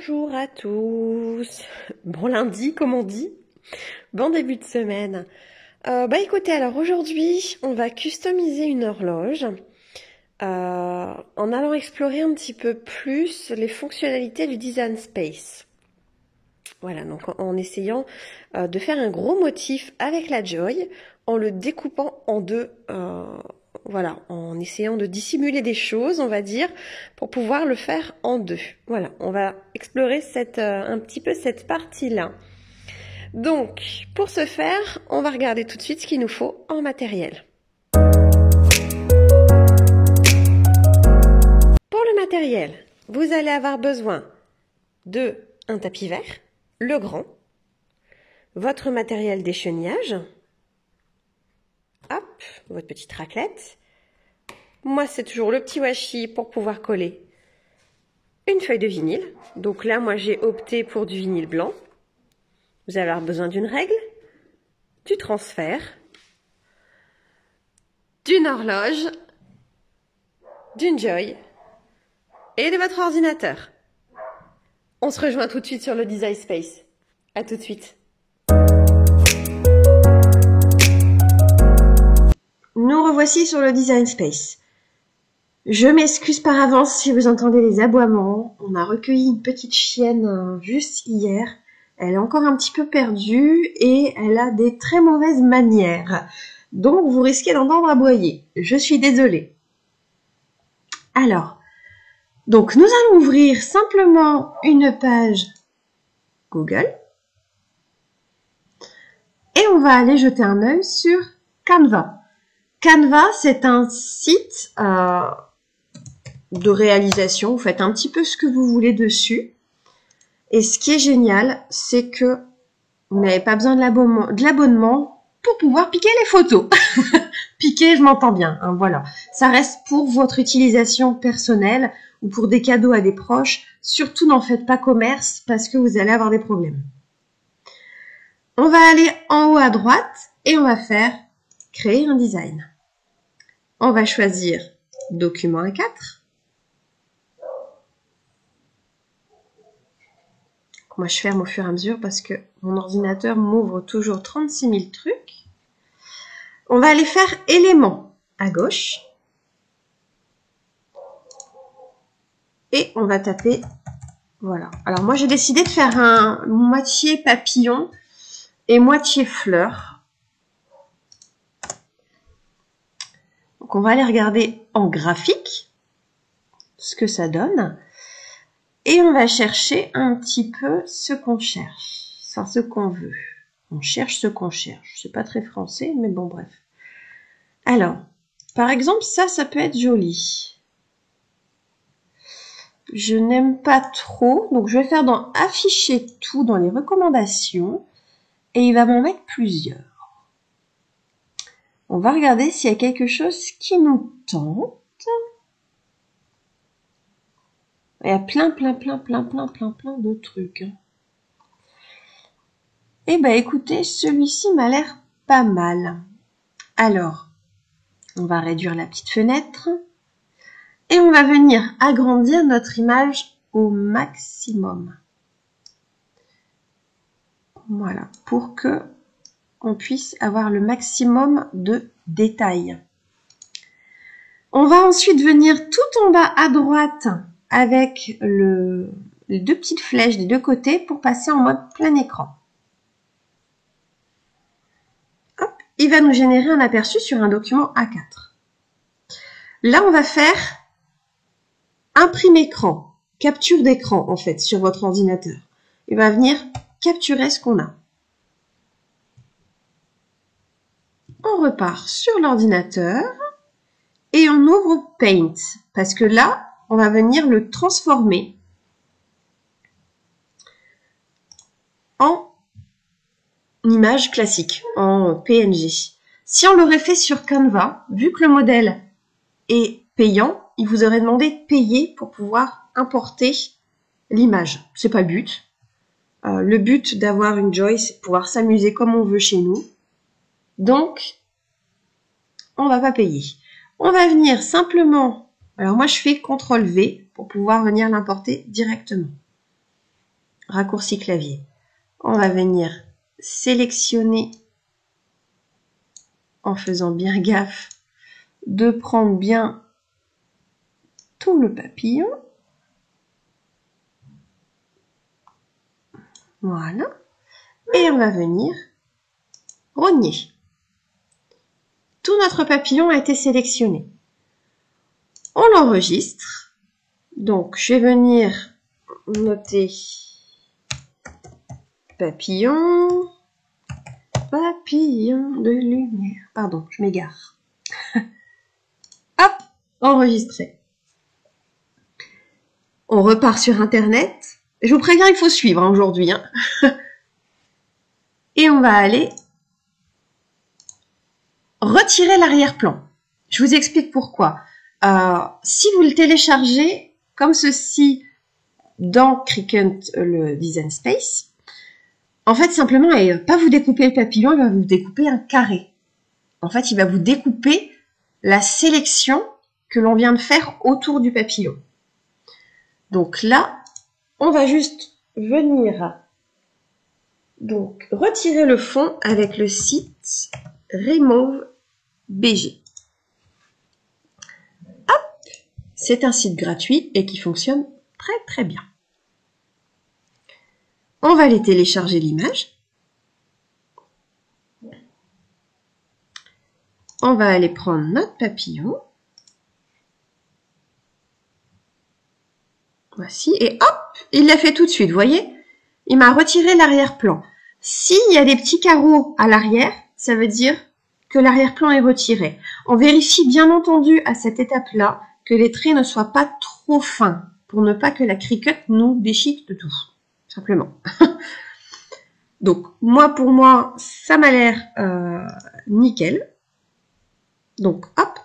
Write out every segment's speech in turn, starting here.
Bonjour à tous. Bon lundi, comme on dit. Bon début de semaine. Écoutez, alors aujourd'hui, on va customiser une horloge en allant explorer un petit peu plus les fonctionnalités du Design Space. Voilà, donc en essayant de faire un gros motif avec la Joy, en le découpant en deux. Voilà, en essayant de dissimuler des choses, on va dire, pour pouvoir le faire en deux. Voilà, on va explorer un petit peu cette partie-là. Donc, pour ce faire, on va regarder tout de suite ce qu'il nous faut en matériel. Pour le matériel, vous allez avoir besoin de un tapis vert, le grand, votre matériel d'échenillage, hop, votre petite raclette. Moi, c'est toujours le petit washi pour pouvoir coller une feuille de vinyle. Donc là, moi, j'ai opté pour du vinyle blanc. Vous allez avoir besoin d'une règle, du transfert, d'une horloge, d'une Joy et de votre ordinateur. On se rejoint tout de suite sur le Design Space. À tout de suite. Nous revoici sur le Design Space. Je m'excuse par avance si vous entendez les aboiements. On a recueilli une petite chienne juste hier. Elle est encore un petit peu perdue et elle a des très mauvaises manières. Donc vous risquez d'entendre aboyer. Je suis désolée. Alors, donc nous allons ouvrir simplement une page Google. Et on va aller jeter un œil sur Canva. Canva, c'est un site de réalisation. Vous faites un petit peu ce que vous voulez dessus. Et ce qui est génial, c'est que vous n'avez pas besoin de l'abonnement pour pouvoir piquer les photos. Piquer, je m'entends bien, hein, voilà. Ça reste pour votre utilisation personnelle ou pour des cadeaux à des proches. Surtout, n'en faites pas commerce parce que vous allez avoir des problèmes. On va aller en haut à droite et on va faire créer un design. On va choisir document A4. Moi, je ferme au fur et à mesure parce que mon ordinateur m'ouvre toujours 36 000 trucs. On va aller faire éléments à gauche. Et on va taper, voilà. Alors moi, j'ai décidé de faire un moitié papillon et moitié fleur. Donc on va aller regarder en graphique ce que ça donne. Et on va chercher un petit peu ce qu'on cherche, enfin ce qu'on veut. On cherche ce qu'on cherche. C'est pas très français, mais bon, bref. Alors, par exemple, ça peut être joli. Je n'aime pas trop, donc je vais faire dans afficher tout dans les recommandations et il va m'en mettre plusieurs. On va regarder s'il y a quelque chose qui nous tente. Il y a plein de trucs. Eh ben, écoutez, celui-ci m'a l'air pas mal. Alors, on va réduire la petite fenêtre et on va venir agrandir notre image au maximum. Voilà, pour que on puisse avoir le maximum de détails. On va ensuite venir tout en bas à droite avec les deux petites flèches des deux côtés pour passer en mode plein écran. Hop, il va nous générer un aperçu sur un document A4. Là, on va faire imprime écran, capture d'écran en fait sur votre ordinateur. Il va venir capturer ce qu'on a. On repart sur l'ordinateur et on ouvre Paint parce que là, on va venir le transformer en image classique, en PNG. Si on l'aurait fait sur Canva, vu que le modèle est payant, il vous aurait demandé de payer pour pouvoir importer l'image. C'est pas le but. Le but d'avoir une Joy, c'est de pouvoir s'amuser comme on veut chez nous. Donc, on va pas payer. On va venir simplement... Alors moi, je fais CTRL-V pour pouvoir venir l'importer directement. raccourci clavier. On va venir sélectionner en faisant bien gaffe de prendre bien tout le papillon. Voilà. Et on va venir rogner. Tout notre papillon a été sélectionné. On l'enregistre. Donc, je vais venir noter papillon, papillon de lumière. Pardon, je m'égare. Hop, enregistré. On repart sur Internet. Je vous préviens, il faut suivre aujourd'hui. Hein. Et on va aller retirer l'arrière-plan. Je vous explique pourquoi. Si vous le téléchargez comme ceci dans Cricut, le Design Space, en fait, simplement, il ne va pas vous découper le papillon, il va vous découper un carré. En fait, il va vous découper la sélection que l'on vient de faire autour du papillon. Donc là, on va juste venir donc retirer le fond avec le site Remove BG. Hop, c'est un site gratuit et qui fonctionne très très bien. On va aller télécharger l'image. On va aller prendre notre papillon. Voici, et hop, il l'a fait tout de suite, vous voyez? Il m'a retiré l'arrière-plan. S'il y a des petits carreaux à l'arrière, ça veut dire que l'arrière-plan est retiré. On vérifie bien entendu à cette étape-là que les traits ne soient pas trop fins, pour ne pas que la Cricut nous déchique de tout, simplement. Donc, pour moi, ça m'a l'air nickel. Donc, hop,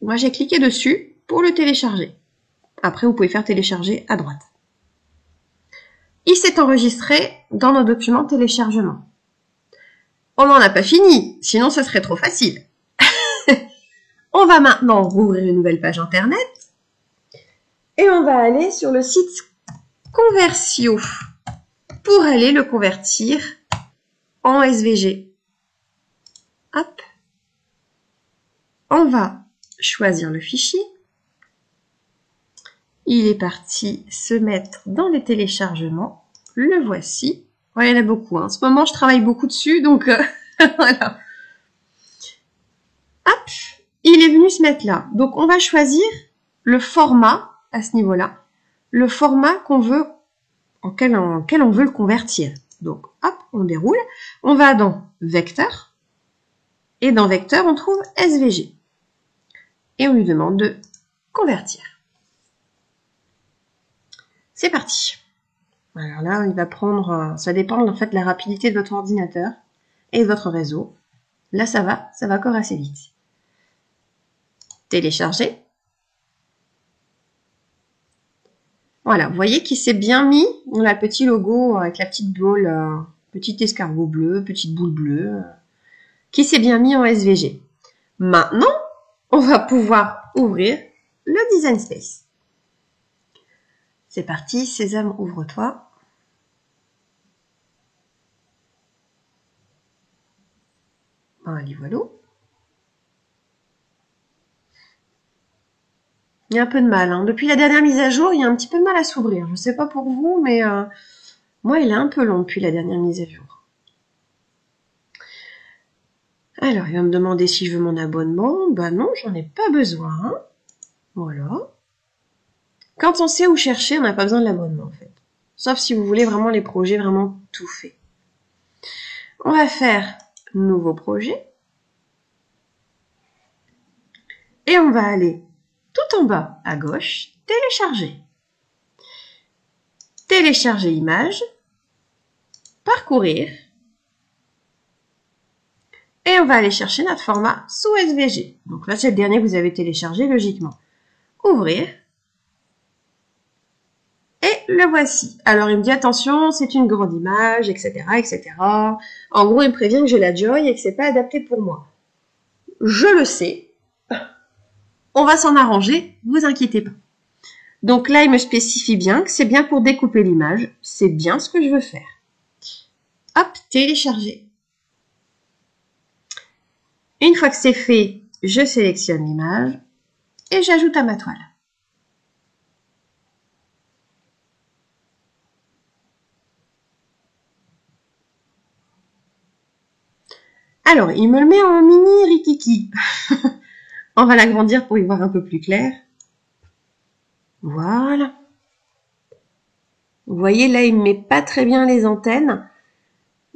moi j'ai cliqué dessus pour le télécharger. Après, vous pouvez faire télécharger à droite. Il s'est enregistré dans nos documents de téléchargement. On n'en a pas fini, sinon ce serait trop facile. On va maintenant rouvrir une nouvelle page internet et on va aller sur le site Conversio pour aller le convertir en SVG. Hop. On va choisir le fichier. Il est parti se mettre dans les téléchargements. Le voici. Ouais, il y en a beaucoup. En ce moment, je travaille beaucoup dessus, donc voilà. Hop, il est venu se mettre là. Donc, on va choisir le format à ce niveau-là. Le format qu'on veut, auquel on veut le convertir. Donc, hop, on déroule. On va dans Vecteur. Et dans Vecteur, on trouve SVG. Et on lui demande de convertir. C'est parti. Alors là, il va prendre, ça dépend en fait de la rapidité de votre ordinateur et de votre réseau. Là, ça va encore assez vite. Télécharger. Voilà, vous voyez qu'il s'est bien mis. On a le petit logo avec la petite boule, petit escargot bleu, petite boule bleue, qui s'est bien mis en SVG. Maintenant, on va pouvoir ouvrir le Design Space. C'est parti, Sésame, ouvre-toi. Allez, voilà. Il y a un peu de mal. Hein. Depuis la dernière mise à jour, il y a un petit peu de mal à s'ouvrir. Je ne sais pas pour vous, mais moi, il est un peu long depuis la dernière mise à jour. Alors, il va me demander si je veux mon abonnement. Ben non, j'en ai pas besoin. Hein. Voilà. Quand on sait où chercher, on n'a pas besoin de l'abonnement, en fait. Sauf si vous voulez vraiment les projets vraiment tout faits. On va faire nouveau projet. Et on va aller tout en bas à gauche, télécharger. Télécharger image. Parcourir. Et on va aller chercher notre format sous SVG. Donc là, c'est le dernier que vous avez téléchargé, logiquement. Ouvrir. Et le voici. Alors, il me dit, attention, c'est une grande image, etc., etc. En gros, il me prévient que j'ai la Joy et que c'est pas adapté pour moi. Je le sais. On va s'en arranger, vous inquiétez pas. Donc là, il me spécifie bien que c'est bien pour découper l'image. C'est bien ce que je veux faire. Hop, télécharger. Une fois que c'est fait, je sélectionne l'image et j'ajoute à ma toile. Alors, il me le met en mini rikiki. On va l'agrandir pour y voir un peu plus clair. Voilà. Vous voyez, là, il ne met pas très bien les antennes.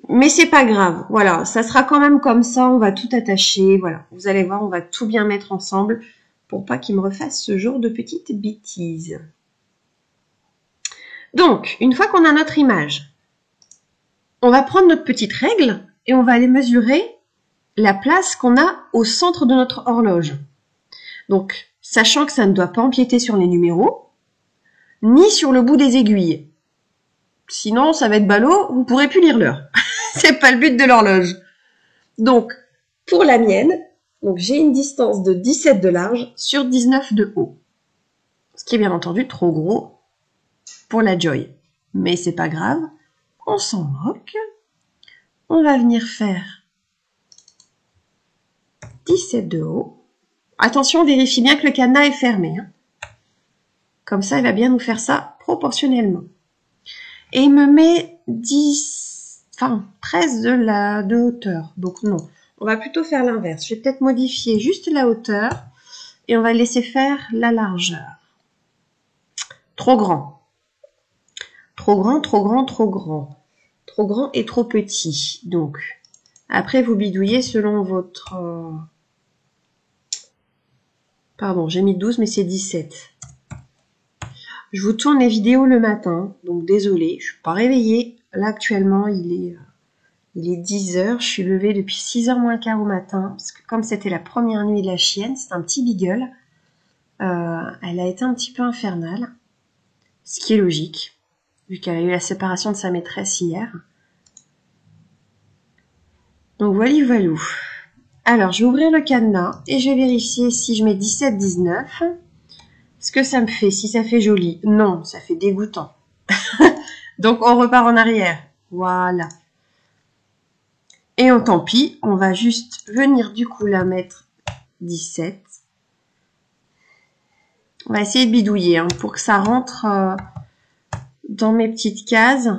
Mais c'est pas grave. Voilà, ça sera quand même comme ça. On va tout attacher. Voilà, vous allez voir, on va tout bien mettre ensemble pour pas qu'il me refasse ce genre de petites bêtises. Donc, une fois qu'on a notre image, on va prendre notre petite règle et on va aller mesurer la place qu'on a au centre de notre horloge. Donc, sachant que ça ne doit pas empiéter sur les numéros, ni sur le bout des aiguilles. Sinon, ça va être ballot, vous pourrez plus lire l'heure. C'est pas le but de l'horloge. Donc, pour la mienne, j'ai une distance de 17 de large sur 19 de haut. Ce qui est bien entendu trop gros pour la Joy. Mais c'est pas grave, on s'en moque. On va venir faire 17 de haut. Attention, vérifie bien que le cadenas est fermé. Comme ça, il va bien nous faire ça proportionnellement. Et il me met 13 de hauteur. Donc non, on va plutôt faire l'inverse. Je vais peut-être modifier juste la hauteur et on va laisser faire la largeur. Trop grand. Trop grand, trop grand, trop grand. Trop grand et trop petit. Donc, après vous bidouillez selon votre... Pardon, j'ai mis 12 mais c'est 17. Je vous tourne les vidéos le matin, donc désolée, je suis pas réveillée. Là actuellement il est 10 h, je suis levée depuis 6 h moins le quart au matin, parce que comme c'était la première nuit de la chienne, c'est un petit beagle, elle a été un petit peu infernale, ce qui est logique, vu qu'elle a eu la séparation de sa maîtresse hier. Donc voilà, voilà. Alors je vais ouvrir le cadenas et je vais vérifier si je mets 17-19. Ce que ça me fait, si ça fait joli. Non, ça fait dégoûtant. Donc, on repart en arrière. Voilà. Et tant pis, on va juste venir du coup la mettre 17. On va essayer de bidouiller pour que ça rentre dans mes petites cases.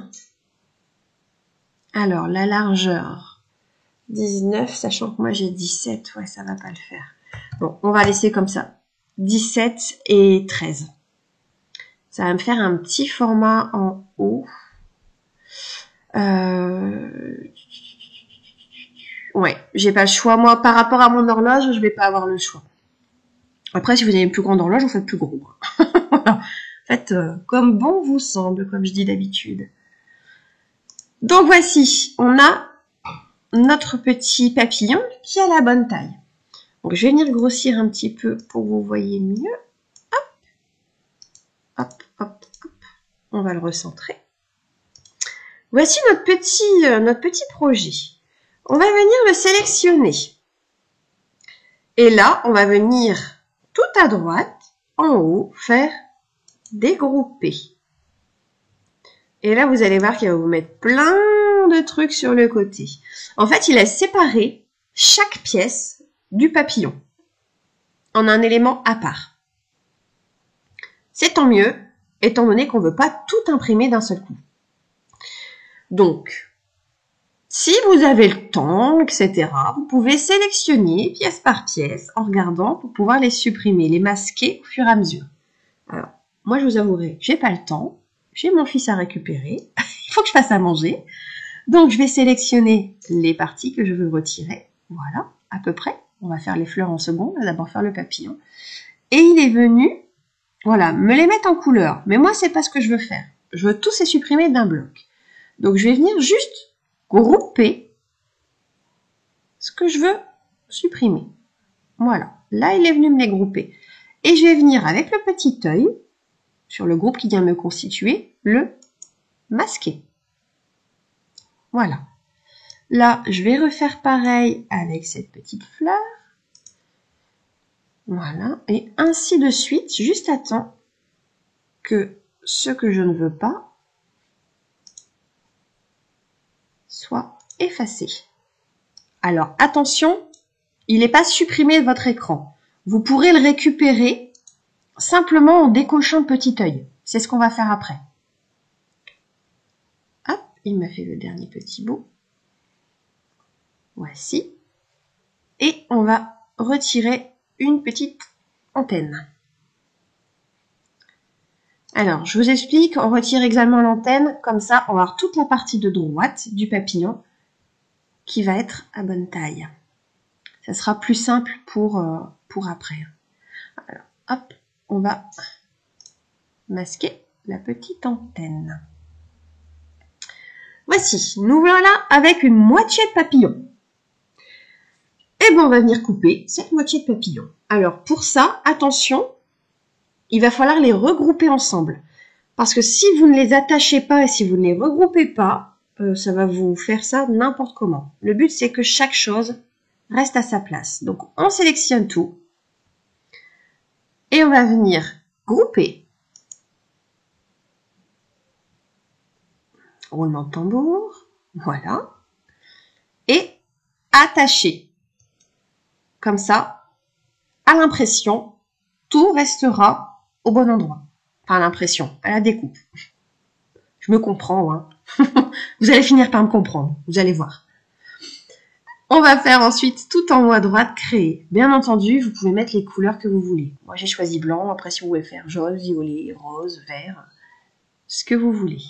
Alors, la largeur 19, sachant que moi j'ai 17. Ouais, ça va pas le faire. Bon, on va laisser comme ça. 17 et 13. Ça va me faire un petit format en haut. Ouais, j'ai pas le choix. Moi, par rapport à mon horloge, je vais pas avoir le choix. Après, si vous avez une plus grande horloge, vous faites plus gros. Voilà. Faites comme bon vous semble, comme je dis d'habitude. Donc voici, on a notre petit papillon qui a la bonne taille. Donc je vais venir grossir un petit peu pour que vous voyez mieux. Hop, hop, hop, hop. On va le recentrer. Voici notre petit projet. On va venir le sélectionner. Et là, on va venir tout à droite, en haut, faire dégrouper. Et là, vous allez voir qu'il va vous mettre plein de trucs sur le côté. En fait, il a séparé chaque pièce du papillon en un élément à part. C'est tant mieux, étant donné qu'on ne veut pas tout imprimer d'un seul coup. Donc, si vous avez le temps, etc., vous pouvez sélectionner pièce par pièce en regardant pour pouvoir les supprimer, les masquer au fur et à mesure. Alors, moi je vous avouerai, j'ai pas le temps, j'ai mon fils à récupérer, il faut que je fasse à manger, donc je vais sélectionner les parties que je veux retirer, voilà, à peu près. On va faire les fleurs en second, on va d'abord faire le papillon. Et il est venu, voilà, me les mettre en couleur, mais moi c'est pas ce que je veux faire. Je veux tous les supprimer d'un bloc. Donc je vais venir juste grouper ce que je veux supprimer. Voilà, là il est venu me les grouper. Et je vais venir avec le petit œil, sur le groupe qui vient me constituer, le masquer. Voilà. Là, je vais refaire pareil avec cette petite fleur. Voilà, et ainsi de suite, juste à temps que ce que je ne veux pas soit effacé. Alors attention, il n'est pas supprimé de votre écran. Vous pourrez le récupérer simplement en décochant le petit œil. C'est ce qu'on va faire après. Hop, il m'a fait le dernier petit bout. Voici. Et on va retirer une petite antenne. Alors, je vous explique, on retire également l'antenne, comme ça on va avoir toute la partie de droite du papillon qui va être à bonne taille. Ça sera plus simple pour après. Alors, hop, on va masquer la petite antenne. Voici, nous voilà avec une moitié de papillon. Et bien, on va venir couper cette moitié de papillon. Alors, pour ça, attention, il va falloir les regrouper ensemble. Parce que si vous ne les attachez pas et si vous ne les regroupez pas, ça va vous faire ça n'importe comment. Le but, c'est que chaque chose reste à sa place. Donc, on sélectionne tout. Et on va venir grouper. Roulement de tambour. Voilà. Et attacher. Comme ça, à l'impression, tout restera au bon endroit. Enfin, à l'impression, à la découpe. Je me comprends, hein. Vous allez finir par me comprendre, vous allez voir. On va faire ensuite tout en haut à droite, créer. Bien entendu, vous pouvez mettre les couleurs que vous voulez. Moi, j'ai choisi blanc, après si vous voulez faire jaune, violet, rose, vert, ce que vous voulez.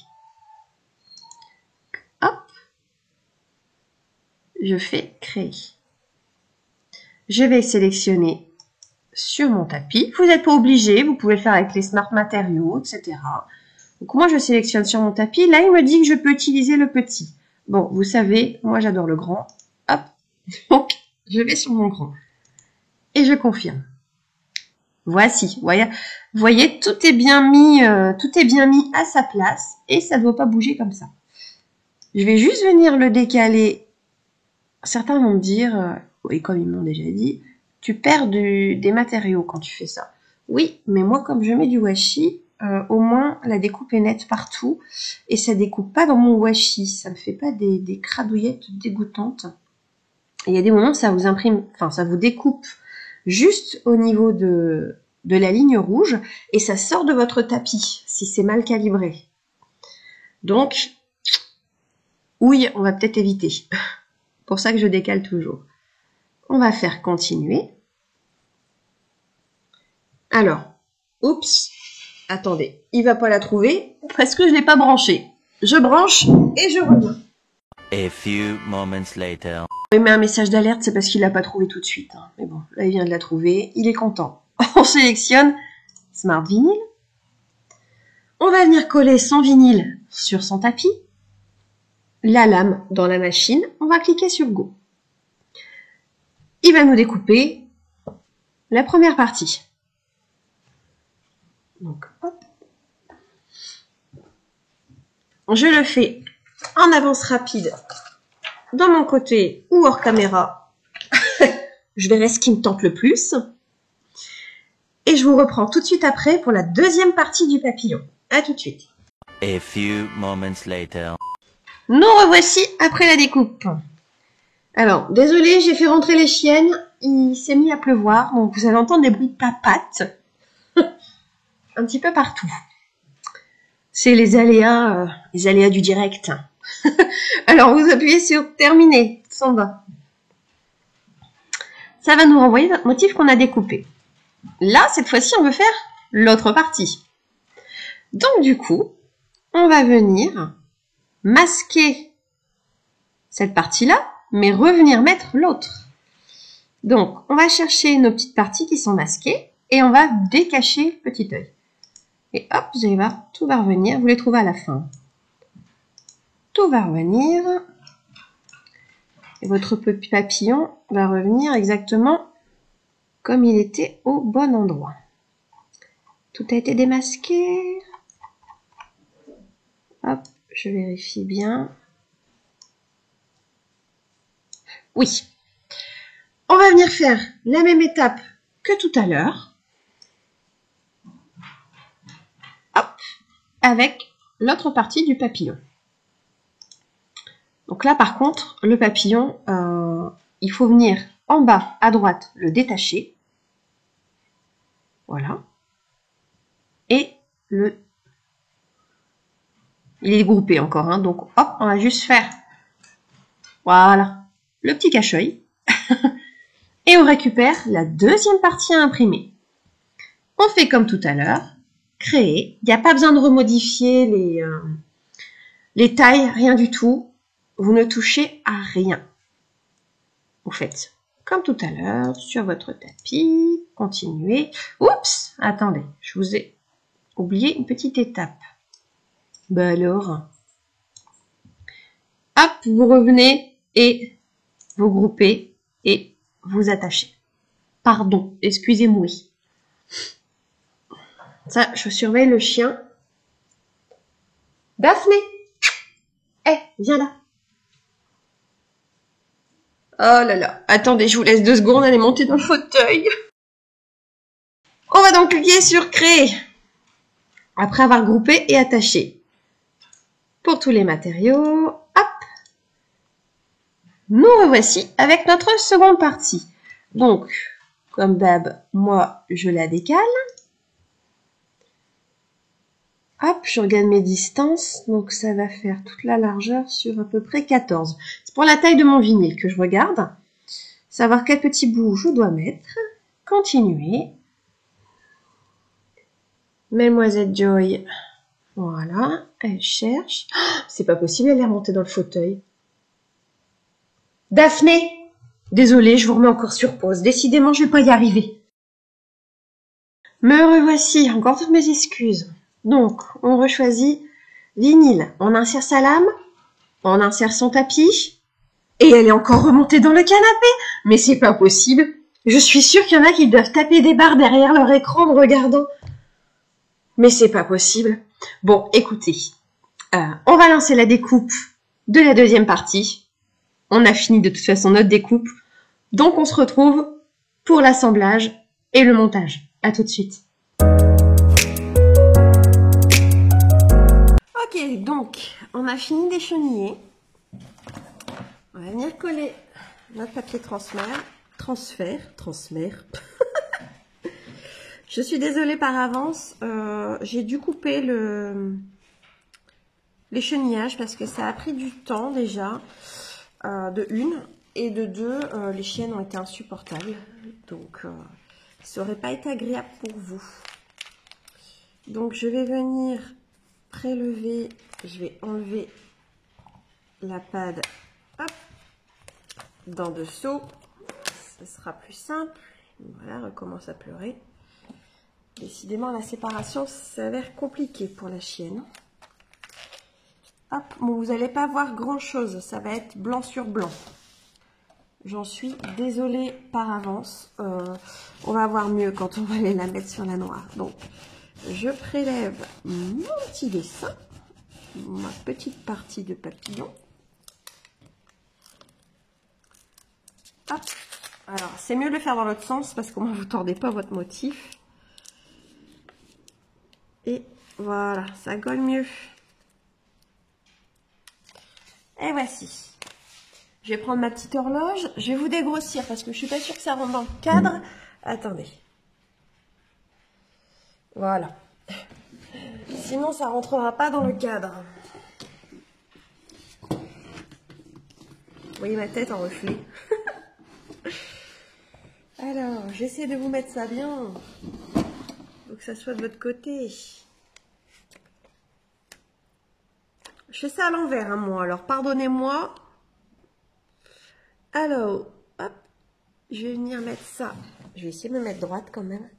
Hop. Je fais créer. Je vais sélectionner sur mon tapis. Vous n'êtes pas obligé, vous pouvez le faire avec les smart matériaux, etc. Donc moi, je sélectionne sur mon tapis. Là, il me dit que je peux utiliser le petit. Bon, vous savez, moi, j'adore le grand. Hop, donc je vais sur mon grand. Et je confirme. Voici, voyez, tout est bien mis à sa place et ça ne doit pas bouger comme ça. Je vais juste venir le décaler. Certains vont me dire, et comme ils m'ont déjà dit, tu perds des matériaux quand tu fais ça. Oui, mais moi, comme je mets du washi, au moins la découpe est nette partout et ça découpe pas dans mon washi. Ça me fait pas des cradouillettes dégoûtantes. Et il y a des moments où ça vous imprime, enfin ça vous découpe juste au niveau de la ligne rouge et ça sort de votre tapis si c'est mal calibré. Donc, oui, on va peut-être éviter. Pour ça que je décale toujours. On va faire continuer. Alors, oups, attendez, il va pas la trouver parce que je l'ai pas branché. Je branche et je reviens. A few moments later. Il met un message d'alerte, c'est parce qu'il l'a pas trouvé tout de suite. Hein. Mais bon, là il vient de la trouver, il est content. On sélectionne Smart Vinyl. On va venir coller son vinyle sur son tapis. La lame dans la machine, on va cliquer sur Go. Il va nous découper la première partie. Donc, hop. Je le fais en avance rapide dans mon côté ou hors caméra. Je verrai ce qui me tente le plus. Et je vous reprends tout de suite après pour la deuxième partie du papillon. À tout de suite. A few moments later. Nous revoici après la découpe. Alors, désolé, j'ai fait rentrer les chiennes. Il s'est mis à pleuvoir, donc vous allez entendre des bruits de papates. Un petit peu partout. C'est les aléas du direct. Alors, vous appuyez sur terminer, s'en va. Ça va nous renvoyer notre motif qu'on a découpé. Là, cette fois-ci, on veut faire l'autre partie. Donc, du coup, on va venir masquer cette partie-là, mais revenir mettre l'autre. Donc, on va chercher nos petites parties qui sont masquées et on va décacher le petit œil. Et hop, vous allez voir, tout va revenir. Vous les trouvez à la fin. Tout va revenir. Et votre petit papillon va revenir exactement comme il était au bon endroit. Tout a été démasqué. Hop, je vérifie bien. Oui. On va venir faire la même étape que tout à l'heure. Hop. avec l'autre partie du papillon. Donc là, par contre, le papillon, il faut venir en bas à droite, le détacher. Voilà. Et il est groupé encore, hein, donc hop, on va juste faire, voilà, le petit cache-œil. Et on récupère la deuxième partie à imprimer. On fait comme tout à l'heure, créer. Il n'y a pas besoin de remodifier les tailles, rien du tout. Vous ne touchez à rien. Vous faites comme tout à l'heure, sur votre tapis, continuez. Oups, attendez, je vous ai oublié une petite étape. Ben alors, hop, vous revenez et vous groupez et vous attachez. Pardon, excusez-moi. Ça, je surveille le chien. Daphné, viens là. Oh là là, attendez, je vous laisse 2 secondes, allez monter dans le fauteuil. On va donc cliquer sur créer. Après avoir groupé et attaché. Pour tous les matériaux, hop. Nous revoici avec notre seconde partie. Donc, comme d'hab, moi, je la décale. Hop, je regarde mes distances. Donc, ça va faire toute la largeur sur à peu près 14. C'est pour la taille de mon vinyle que je regarde. Savoir quel petit bout je dois mettre. Continuer. Mademoiselle Joy. Voilà, elle cherche. Oh, c'est pas possible, elle est remontée dans le fauteuil. Daphné! Désolée, je vous remets encore sur pause. Décidément, je vais pas y arriver. Me revoici, encore toutes mes excuses. Donc, on rechoisit vinyle. On insère sa lame, on insère son tapis, et elle est encore remontée dans le canapé. Mais c'est pas possible. Je suis sûre qu'il y en a qui doivent taper des barres derrière leur écran en regardant. Mais c'est pas possible. Bon, écoutez, on va lancer la découpe de la deuxième partie. On a fini de toute façon notre découpe. Donc, on se retrouve pour l'assemblage et le montage. À tout de suite. Ok, donc, on a fini d'écheniller. On va venir coller notre papier transfert. Je suis désolée par avance, j'ai dû couper l'échenillage parce que ça a pris du temps déjà, de une, et de deux, les chiennes ont été insupportables, donc ça n'aurait pas été agréable pour vous. Donc je vais venir prélever, je vais enlever la pâte, hop, dans dessous, ce sera plus simple. Voilà, recommence à pleurer. Décidément, la séparation s'avère compliquée pour la chienne. Hop, bon, vous n'allez pas voir grand chose, ça va être blanc sur blanc. J'en suis désolée par avance. On va voir mieux quand on va aller la mettre sur la noire. Donc, je prélève mon petit dessin, ma petite partie de papillon. Hop. Alors, c'est mieux de le faire dans l'autre sens parce qu'au moins vous ne tordez pas votre motif. Et voilà, ça colle mieux. Et voici. Je vais prendre ma petite horloge. Je vais vous dégrossir parce que je suis pas sûre que ça rentre dans le cadre. Attendez. Voilà. Sinon, ça rentrera pas dans le cadre. Vous voyez ma tête en reflet. Alors, j'essaie de vous mettre ça bien. Faut que ça soit de votre côté. Je fais ça à l'envers, hein, moi. Alors, pardonnez-moi. Alors, hop. Je vais venir mettre ça. Je vais essayer de me mettre droite quand même.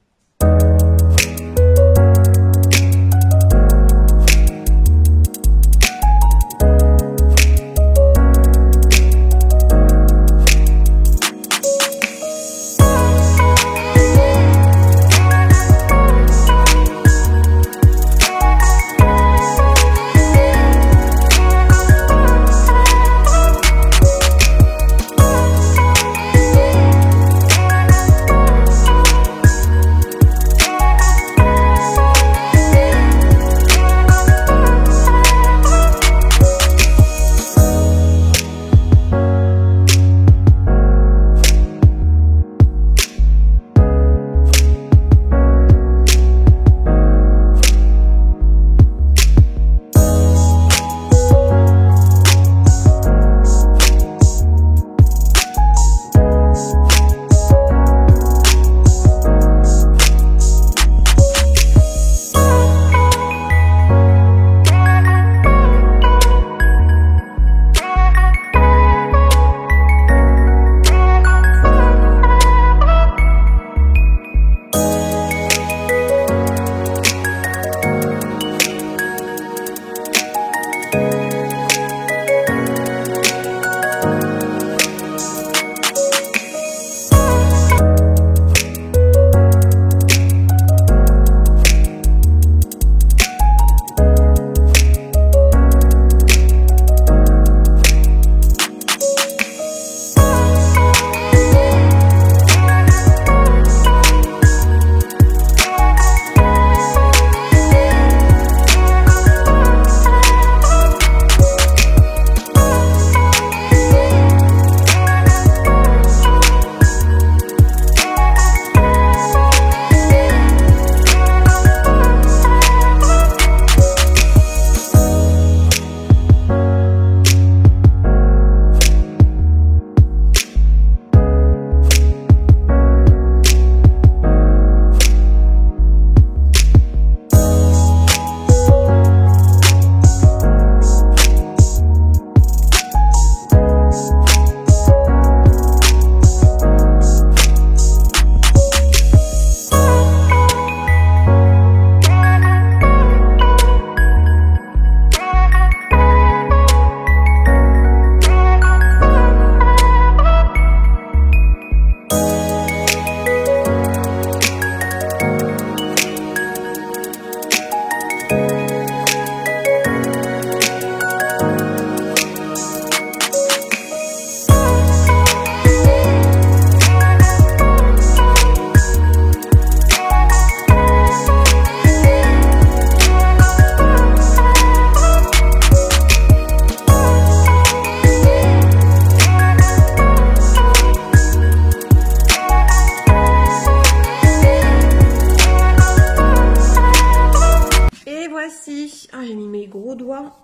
voici. Ah, j'ai mis mes gros doigts.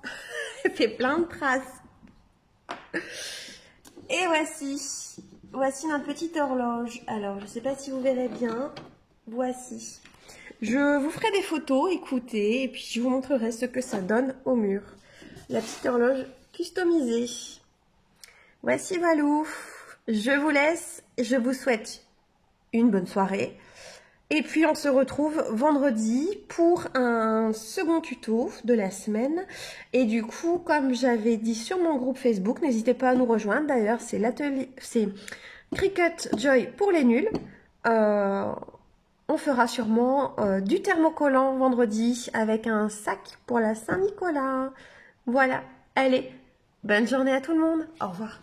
J'ai fait plein de traces. Et voici. Voici notre petite horloge. Alors, je ne sais pas si vous verrez bien. Voici. Je vous ferai des photos, écoutez, et puis je vous montrerai ce que ça donne au mur. La petite horloge customisée. Voici Valou. Je vous laisse. Je vous souhaite une bonne soirée. Et puis on se retrouve vendredi pour un second tuto de la semaine. Et du coup, comme j'avais dit sur mon groupe Facebook, n'hésitez pas à nous rejoindre. D'ailleurs, c'est l'atelier, c'est Cricut Joy pour les nuls. On fera sûrement du thermocollant vendredi avec un sac pour la Saint-Nicolas. Voilà, allez, bonne journée à tout le monde. Au revoir.